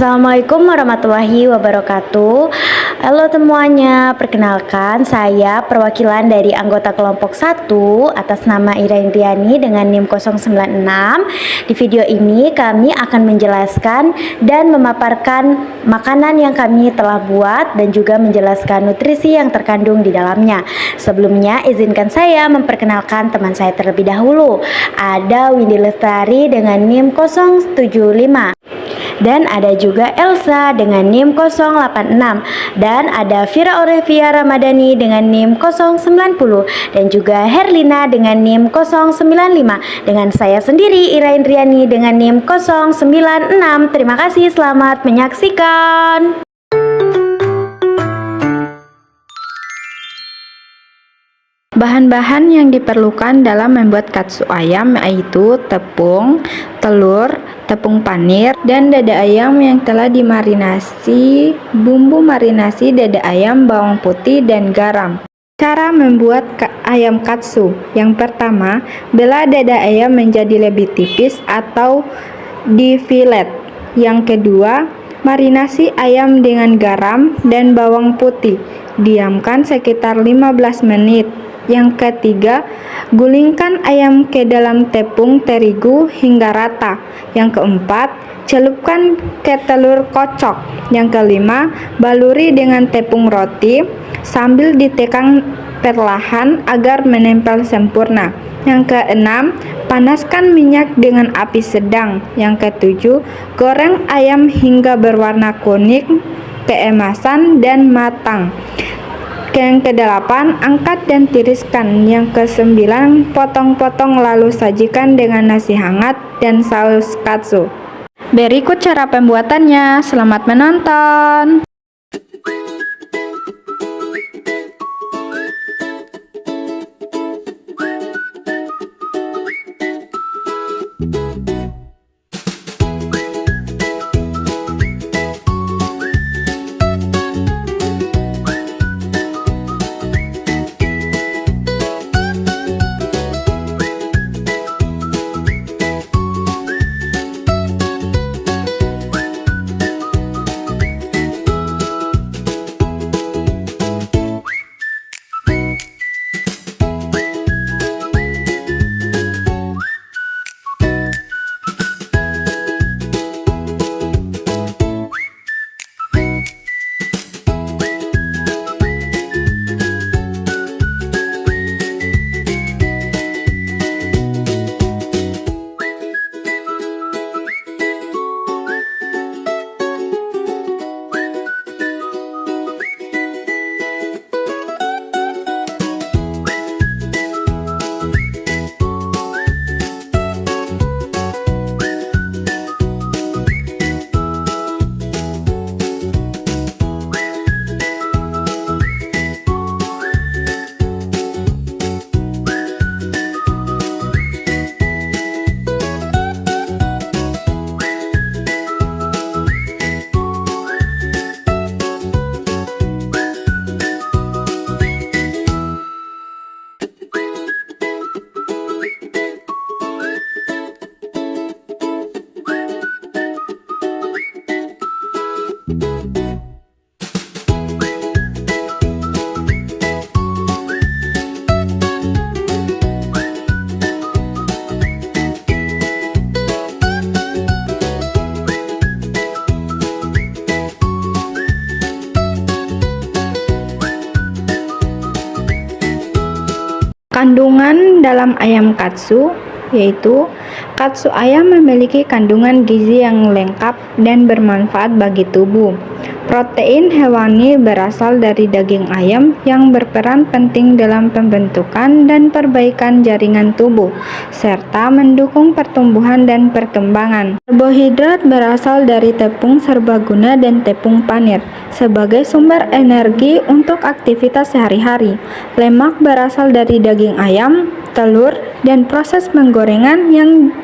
Assalamualaikum warahmatullahi wabarakatuh. Halo semuanya, perkenalkan saya perwakilan dari anggota kelompok 1 atas nama Ira Indriani dengan NIM 096. Di video ini kami akan menjelaskan dan memaparkan makanan yang kami telah buat dan juga menjelaskan nutrisi yang terkandung di dalamnya. Sebelumnya izinkan saya memperkenalkan teman saya terlebih dahulu. Ada Windy Lestari dengan NIM 075. Dan ada juga Elsa dengan NIM 086, dan ada Vira Orevia Ramadhani dengan NIM 090, dan juga Herlina dengan NIM 095, dengan saya sendiri Ira Indriani dengan NIM 096. Terima kasih, selamat menyaksikan. Bahan-bahan yang diperlukan dalam membuat katsu ayam yaitu tepung, telur, tepung panir, dan dada ayam yang telah dimarinasi, bumbu marinasi dada ayam, bawang putih, dan garam. Cara membuat ayam katsu. Yang pertama, belah dada ayam menjadi lebih tipis atau di fillet. Yang kedua, marinasi ayam dengan garam dan bawang putih. Diamkan sekitar 15 menit. Yang ketiga, gulingkan ayam ke dalam tepung terigu hingga rata. Yang keempat, celupkan ke telur kocok. Yang kelima, baluri dengan tepung roti sambil ditekan perlahan agar menempel sempurna. Yang keenam, panaskan minyak dengan api sedang. Yang ketujuh, goreng ayam hingga berwarna kuning, keemasan, dan matang. Yang kedelapan, angkat dan tiriskan. Yang kesembilan, potong-potong lalu sajikan dengan nasi hangat dan saus katsu. Berikut cara pembuatannya. Selamat menonton. Kandungan dalam ayam katsu, yaitu katsu ayam memiliki kandungan gizi yang lengkap dan bermanfaat bagi tubuh. Protein hewani berasal dari daging ayam yang berperan penting dalam pembentukan dan perbaikan jaringan tubuh, serta mendukung pertumbuhan dan perkembangan. Karbohidrat berasal dari tepung serbaguna dan tepung panir sebagai sumber energi untuk aktivitas sehari-hari. Lemak berasal dari daging ayam, telur, dan proses penggorengan yang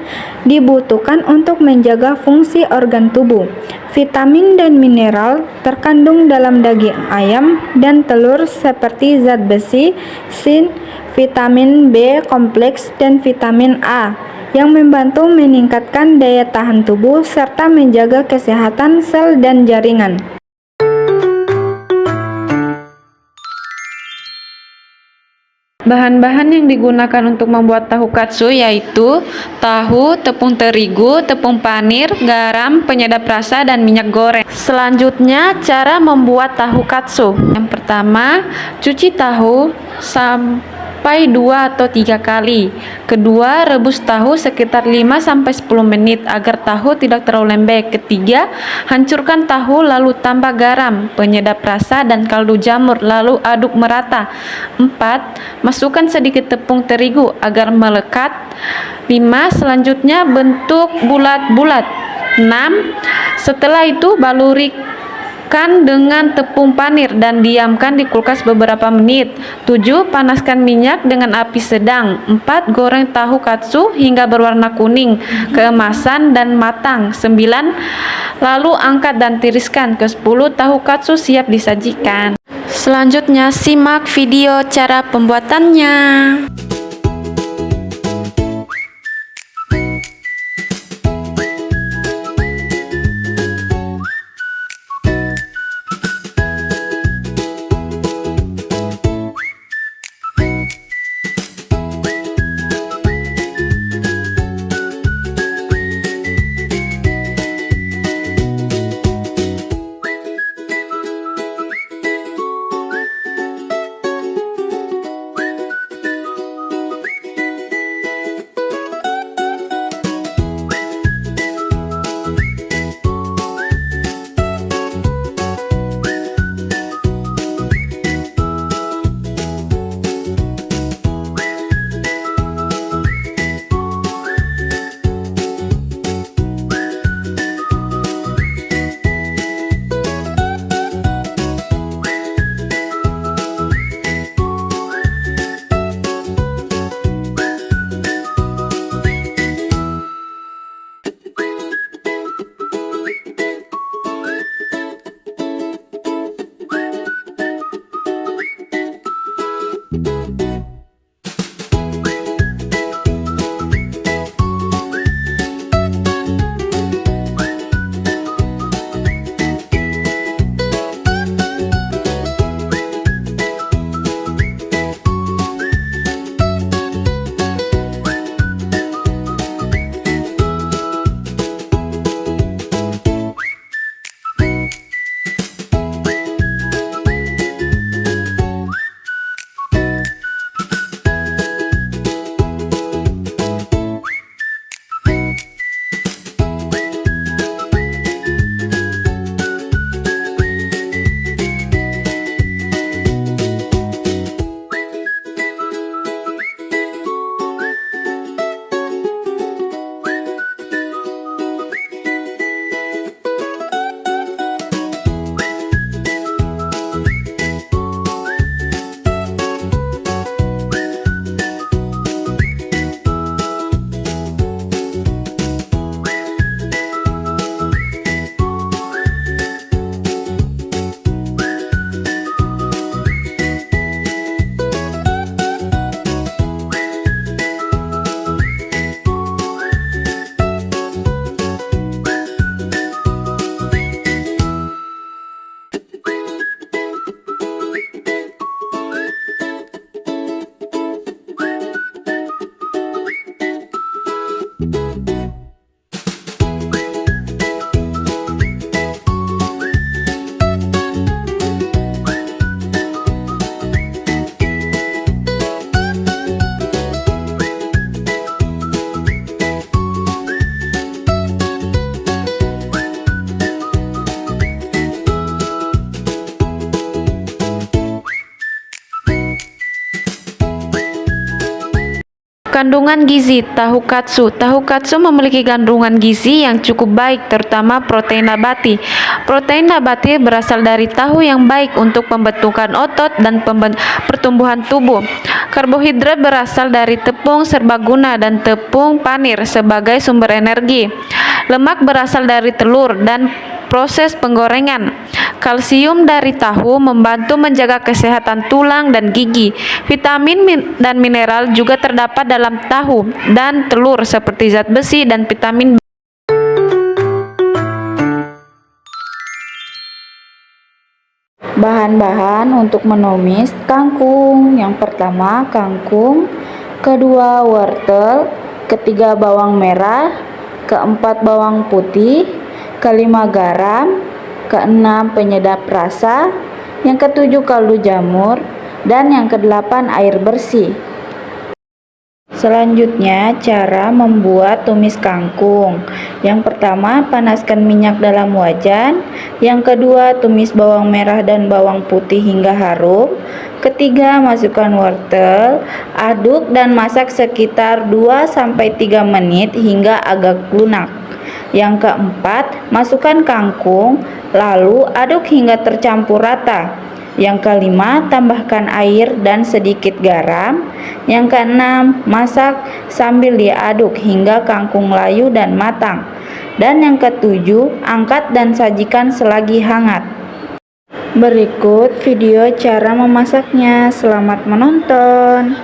dibutuhkan untuk menjaga fungsi organ tubuh. Vitamin dan mineral terkandung dalam daging ayam dan telur seperti zat besi, zinc, vitamin B kompleks, dan vitamin A. yang membantu meningkatkan daya tahan tubuh serta menjaga kesehatan sel dan jaringan. Bahan-bahan yang digunakan untuk membuat tahu katsu yaitu tahu, tepung terigu, tepung panir, garam, penyedap rasa, dan minyak goreng. Selanjutnya, cara membuat tahu katsu. Yang pertama, cuci tahu sampai 2 atau 3 kali. Kedua, rebus tahu sekitar 5-10 menit agar tahu tidak terlalu lembek. Ketiga, hancurkan tahu lalu tambah garam, penyedap rasa, dan kaldu jamur lalu aduk merata. 4. Masukkan sedikit tepung terigu agar melekat. 5. Selanjutnya bentuk bulat-bulat. 6. Setelah itu balurikan dengan tepung panir dan diamkan di kulkas beberapa menit. 7. Panaskan minyak dengan api sedang. 4. Goreng tahu katsu hingga berwarna kuning, keemasan, dan matang. 9. Lalu angkat dan tiriskan. Ke-10. Tahu katsu siap disajikan. Selanjutnya, simak video cara pembuatannya. Kandungan gizi tahu katsu. Tahu katsu memiliki kandungan gizi yang cukup baik, terutama protein nabati. Protein nabati berasal dari tahu yang baik untuk pembentukan otot dan pertumbuhan tubuh. Karbohidrat berasal dari tepung serbaguna dan tepung panir sebagai sumber energi. Lemak berasal dari telur dan proses penggorengan. Kalsium dari tahu membantu menjaga kesehatan tulang dan gigi. Vitamin dan mineral juga terdapat dalam tahu dan telur seperti zat besi dan vitamin B. Bahan-bahan untuk menumis kangkung. Yang pertama kangkung, kedua wortel, ketiga bawang merah, keempat bawang putih, kelima garam, keenam penyedap rasa, yang ketujuh kaldu jamur, dan yang kedelapan air bersih. Selanjutnya, cara membuat tumis kangkung. Yang pertama, panaskan minyak dalam wajan. Yang kedua, tumis bawang merah dan bawang putih hingga harum. Ketiga, masukkan wortel, aduk dan masak sekitar 2-3 menit hingga agak lunak. Yang keempat, masukkan kangkung, lalu aduk hingga tercampur rata. Yang kelima, tambahkan air dan sedikit garam. Yang keenam, masak sambil diaduk hingga kangkung layu dan matang. Dan yang ketujuh, angkat dan sajikan selagi hangat. Berikut video cara memasaknya. Selamat menonton.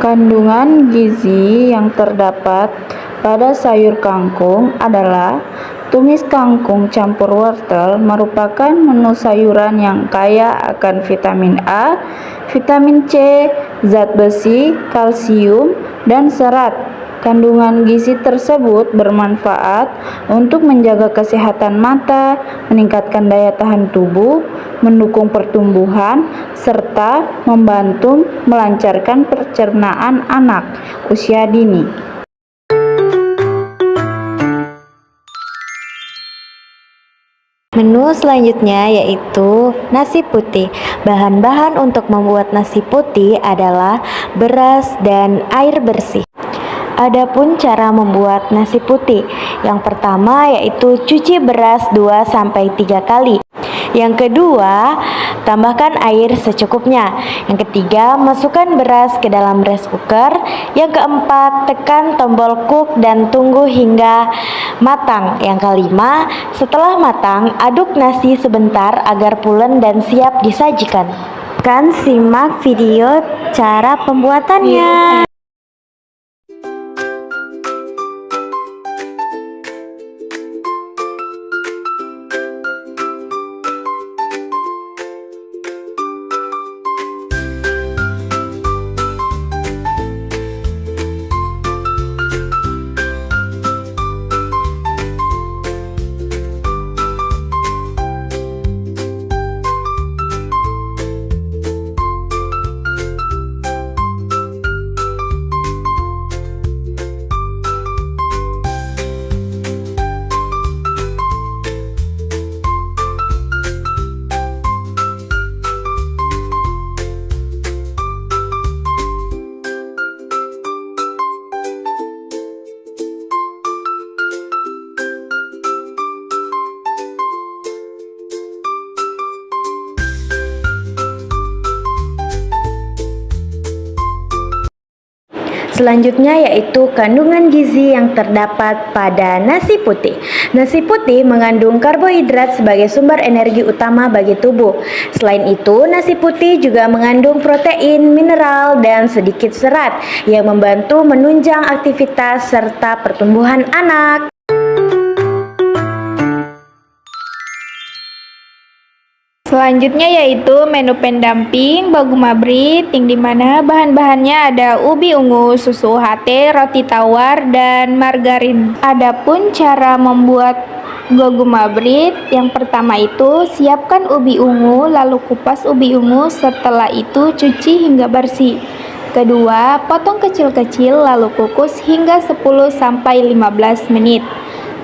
Kandungan gizi yang terdapat pada sayur kangkung adalah tumis kangkung campur wortel merupakan menu sayuran yang kaya akan vitamin A, vitamin C, zat besi, kalsium, dan serat. Kandungan gizi tersebut bermanfaat untuk menjaga kesehatan mata, meningkatkan daya tahan tubuh, mendukung pertumbuhan, serta membantu melancarkan pencernaan anak usia dini. Menu selanjutnya yaitu nasi putih. Bahan-bahan untuk membuat nasi putih adalah beras dan air bersih. Adapun cara membuat nasi putih, yang pertama yaitu cuci beras 2-3 kali. Yang kedua, tambahkan air secukupnya. Yang ketiga, masukkan beras ke dalam rice cooker. Yang keempat, tekan tombol cook dan tunggu hingga matang. Yang kelima, setelah matang, aduk nasi sebentar agar pulen dan siap disajikan. Kan simak video cara pembuatannya. Selanjutnya yaitu kandungan gizi yang terdapat pada nasi putih. Nasi putih mengandung karbohidrat sebagai sumber energi utama bagi tubuh. Selain itu, nasi putih juga mengandung protein, mineral, dan sedikit serat yang membantu menunjang aktivitas serta pertumbuhan anak. Selanjutnya yaitu menu pendamping Bagumabrit, yang dimana bahan-bahannya ada ubi ungu, susu UHT, roti tawar, dan margarin. Adapun cara membuat Bagumabrit, yang pertama itu siapkan ubi ungu, lalu kupas ubi ungu, setelah itu cuci hingga bersih. Kedua, potong kecil-kecil lalu kukus hingga 10-15 menit.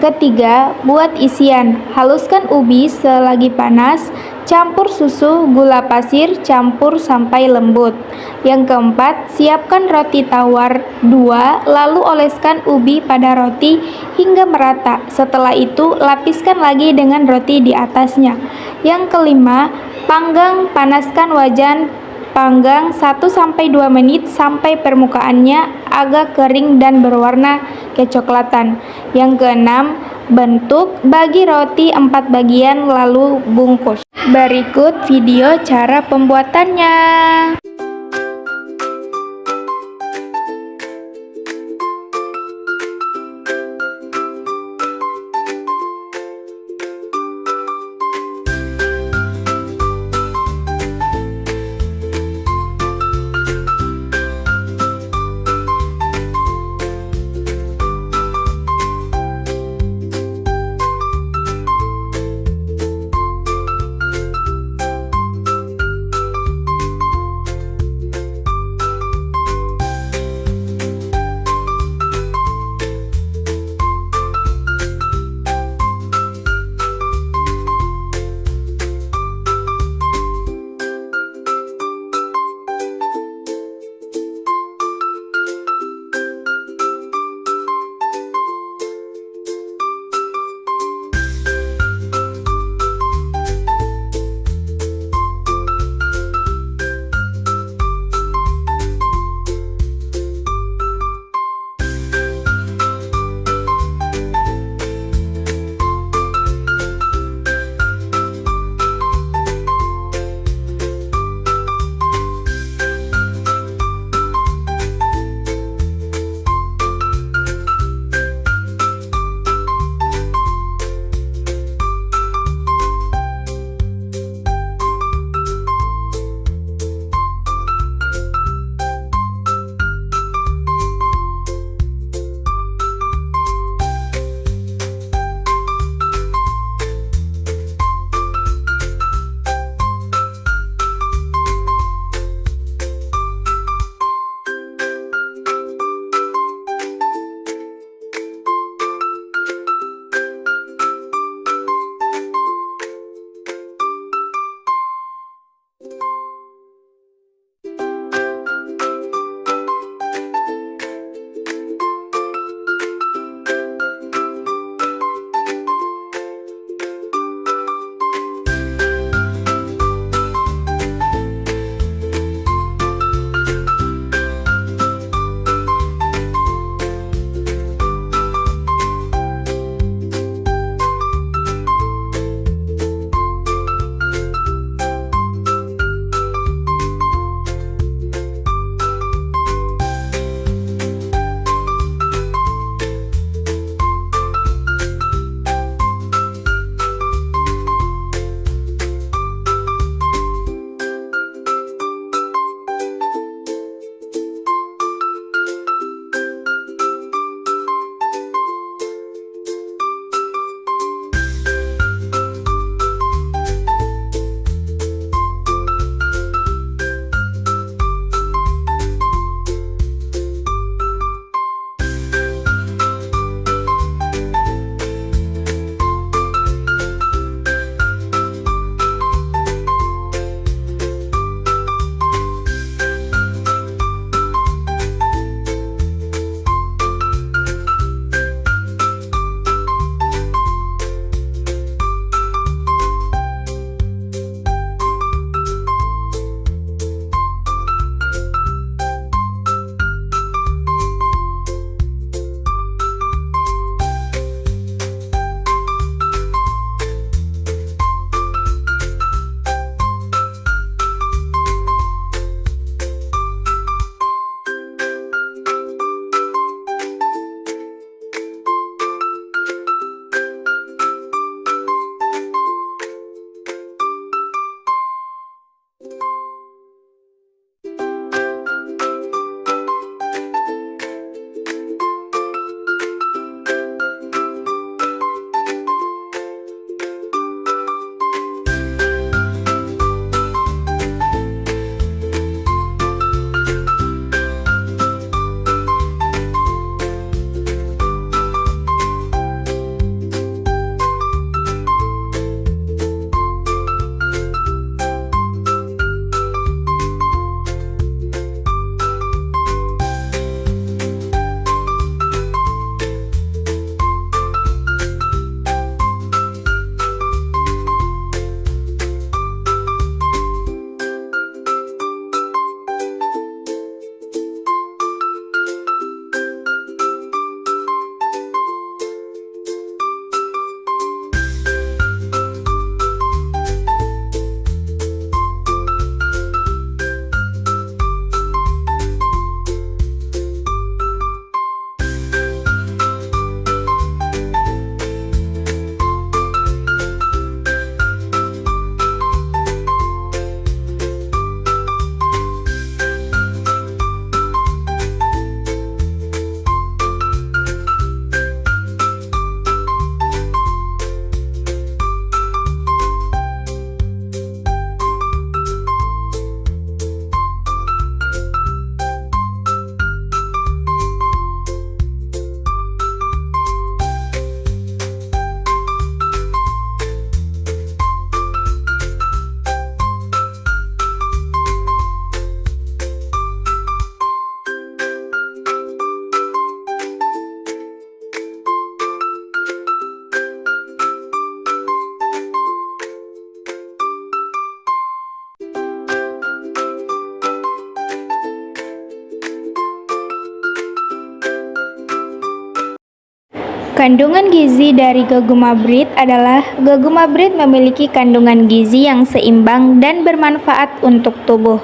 Ketiga, buat isian. Haluskan ubi selagi panas, campur susu, gula pasir, campur sampai lembut. Yang keempat, siapkan roti tawar 2, lalu oleskan ubi pada roti hingga merata. Setelah itu, lapiskan lagi dengan roti di atasnya. Yang kelima, panggang, panaskan wajan. Panggang 1-2 menit sampai permukaannya agak kering dan berwarna kecoklatan. Yang keenam, bentuk, bagi roti 4 bagian lalu bungkus. Berikut video cara pembuatannya. Kandungan gizi dari goguma bread adalah goguma bread memiliki kandungan gizi yang seimbang dan bermanfaat untuk tubuh.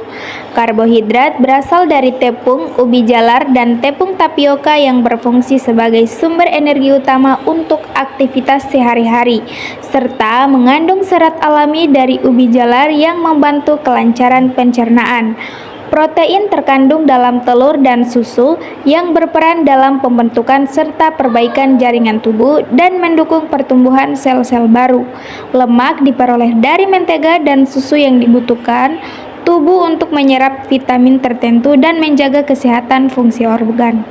Karbohidrat berasal dari tepung, ubi jalar, dan tepung tapioka yang berfungsi sebagai sumber energi utama untuk aktivitas sehari-hari, serta mengandung serat alami dari ubi jalar yang membantu kelancaran pencernaan. Protein terkandung dalam telur dan susu yang berperan dalam pembentukan serta perbaikan jaringan tubuh dan mendukung pertumbuhan sel-sel baru. Lemak diperoleh dari mentega dan susu yang dibutuhkan tubuh untuk menyerap vitamin tertentu dan menjaga kesehatan fungsi organ.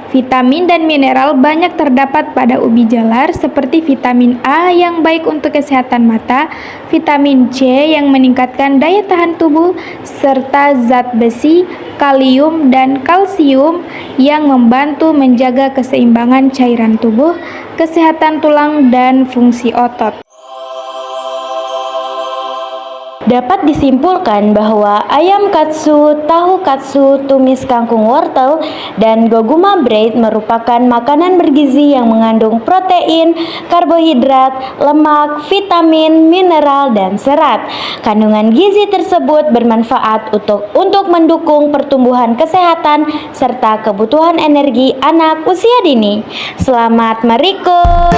Vitamin dan mineral banyak terdapat pada ubi jalar seperti vitamin A yang baik untuk kesehatan mata, vitamin C yang meningkatkan daya tahan tubuh, serta zat besi, kalium, dan kalsium yang membantu menjaga keseimbangan cairan tubuh, kesehatan tulang, dan fungsi otot. Dapat disimpulkan bahwa ayam katsu, tahu katsu, tumis kangkung wortel, dan goguma bread merupakan makanan bergizi yang mengandung protein, karbohidrat, lemak, vitamin, mineral, dan serat. Kandungan gizi tersebut bermanfaat untuk mendukung pertumbuhan kesehatan serta kebutuhan energi anak usia dini. Selamat merikut!